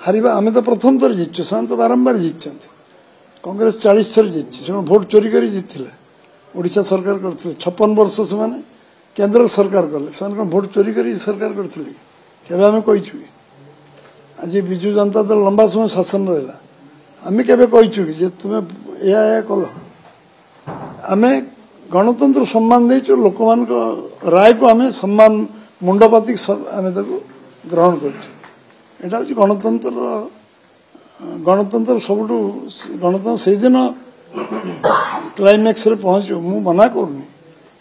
हारिबा आमे तो प्रथम थर जीतु से तो बारंबार जीत कांग्रेस 40 थर जीत भोट चोरी कर जीतले ओडिशा सरकार करते 56 वर्ष से केंद्र सरकार कले से भोट चोरी कर सरकार करते आम कही आज विजु जनता दल लंबा समय शासन रहा आम के कि तुम्हें या कल आम गणतंत्र सम्मान देचु लोक मान राय को आम सम्मान मुंडपाती आम ग्रहण कर गणतंत्र सबुठ गणतंत्र से दिन क्लाइमैक्स रे पहुंचु मु मना करनी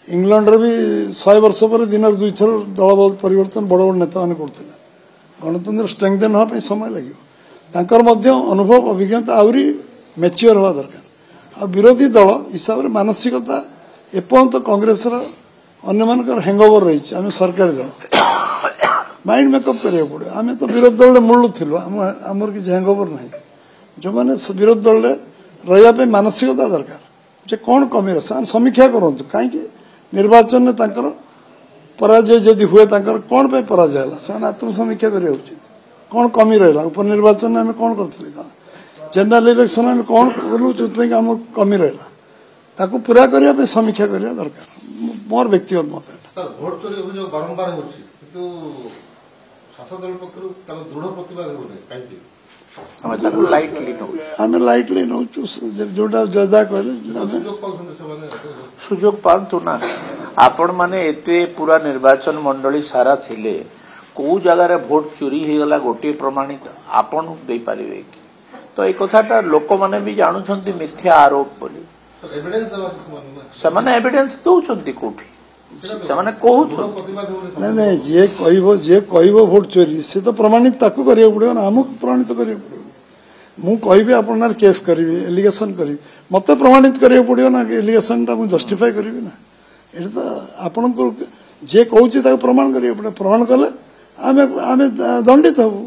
इंग्लैंड रे भी 100 वर्ष पर दिन 2 थर दल परिवर्तन बड़ बड़ नेता मैंने करते गणतंत्र स्ट्रेंथन होगा समय लगे तांकर मध्य अनुभव अभिज्ञता आहरी मैच्योर हवा दरकार आ विरोधी दल हिसाब से मानसिकता एपर्यंत कांग्रेस अन्य मानकर हैंगओवर रही आम सरकारी दल माइंड मेकअप करिया पड़े आम तो विरोधी दल मूलू थी आमर किसी हैंगओवर ना जो मैंने विरोधी दल रहा मानसिकता दरकार जे कौन कमी रहा समीक्षा करूँ कहीं निर्वाचन में पराजय जदि हुए कौन पे पराजय है से आत्मसमीक्षा करा उचित कौन कमी रहा उपनिर्वाचन में आम कौन करें जनरल इलेक्शन में कौन कलु जो आम कमी रहा ताकू पूरा करने समीक्षा करने दरकार मोर व्यक्तिगत मत भोट चोरी बारंबार शासक दल पक्ष दृढ़ प्रतिवाद आम लाइटली नौ जोटा जजा कहले सुजोग पातु ना आपण माने एते पूरा निर्वाचन मंडली सारा थिले को जगार भोट चोरी हो गला गोटे प्रमाणित आपण दे पारिबे कि तो ए कथाटा लोक माने भी जानुछंती मिथ्या आरोप बोली समान एविडेंस दउछंती कोठी समान कहउछ नहीं जे कहबो भोट चोरी से तो प्रमाणित ताकू करियो पड़ो ना हमक प्रमाणित करियो पड़ो मु कहबी आपनार केस करिवे एलिगेशन करिवे मते प्रमाणित करियो पड़ो ना एलिगेशन ता मु जस्टिफाई करिवे ना एटा तो आपन को जे कहउची ताकू प्रमाण करियो पड़ो प्रमाण कले आमे आमे दंडित हबु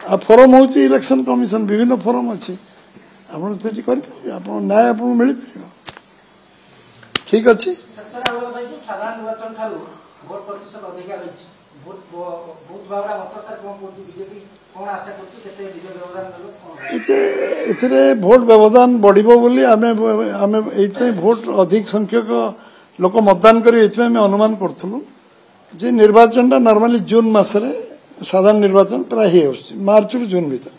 आ फोरम होची इलेक्शन कमिशन विभिन्न फोरम अछि आपन सेठी करि परिबे आपन न्याय आपन मिलि परिबो ठीक अछि साधारण निर्वाचन ठारू भोट प्रतिशत अधिक रही बहुत भावना मत सर कौन करती बीजेपी कौन आशा करती केते डीजे व्यवधान इतरे भोट व्यवधान बढ़िबो बोली आमे आमे एतै भोट अधिक संख्यक लोक मतदान करी एतै में अनुमान करथलु जे निर्वाचनटा नॉर्मली जून मास रे साधारण निर्वाचन प्राय हे होछि मार्च रु जून भीतर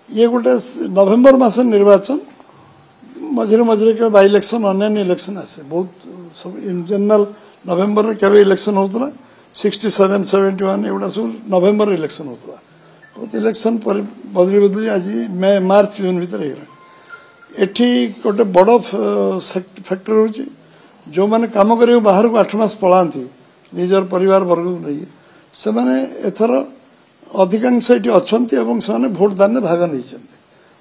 ये गोटे नवेम्बर मास निर्वाचन मझे मझे के बाई इलेक्शन अन्य इलेक्शन आसे बहुत सब इन जनरल नवेम्बर में केवे इलेक्शन होता 67 71 एवढा सब नवेम्बर इलेक्शन होता बहुत इलेक्शन बदली बदली आज मई मार्च जून भीतर एठी गोटे बड़ फैक्टर हो जो मैंने काम करियो बाहर को 8 मास पलांती निजर परिवार वर्ग नहीं से माने एथर अधिकांश एठी अछंती एवं से माने वोट दान भाग नहीं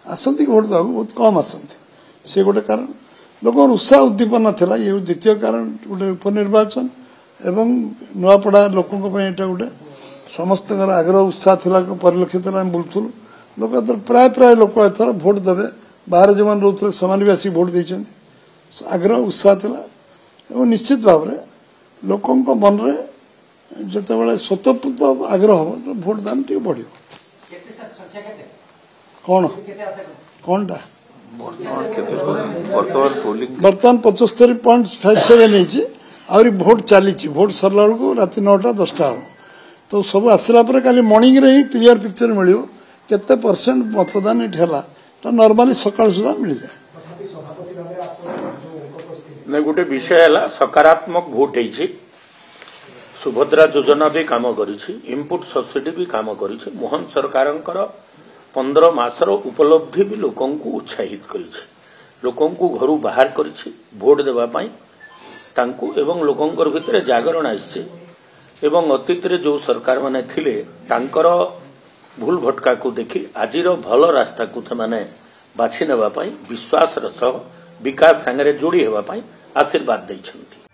आसंती वोट दाग बहुत कम आसंती से गोटे कारण लोक उत्साह उद्दीपना था ये द्वितीय कारण गोटे उपनिर्वाचन एवं नुआपड़ा लोकों गोटे समस्त आग्रह उत्साह था परिलक्षित बुलूँ लोक प्राय प्राय लोक एथर भोट देवे बाहर जो मैंने रोते से भी आसिक भोट देते आग्रह उत्साह था निश्चित भाव में लोकों मन रे जिते स्वतःपूत आग्रह हम तो भोट दान टी बढ़ कौन कौनटा बर्तमान 75.57 आहरी भोट चली भोट सरला बेलू रात 9टा 10टा हम तो सब आसला खाली मॉर्निंग रे ही क्लियर पिक्चर मिलो केते परसेंट मतदान ये तो नॉर्मली सकाळ सुधा मिल जाए नहीं गोटे विषय है सकारात्मक भोट है सुभद्रा योजना भी काम करी इनपुट सब्सिडी भी काम करी मोहन सरकार 15 मासर उपलब्धि भी लोकों को उत्साहित करी लोकों को घर बाहर करी भोट देवाई एवं लोकों भितर जागरण आसी एवं अतीत रे जो सरकार माने थिले तांकर भूल भटका को देखी आजिर भल रास्ता को माने बाछि नेबा पई विश्वास सह विकास संगे जोड़ी हेबा पई आशीर्वाद दैछंती।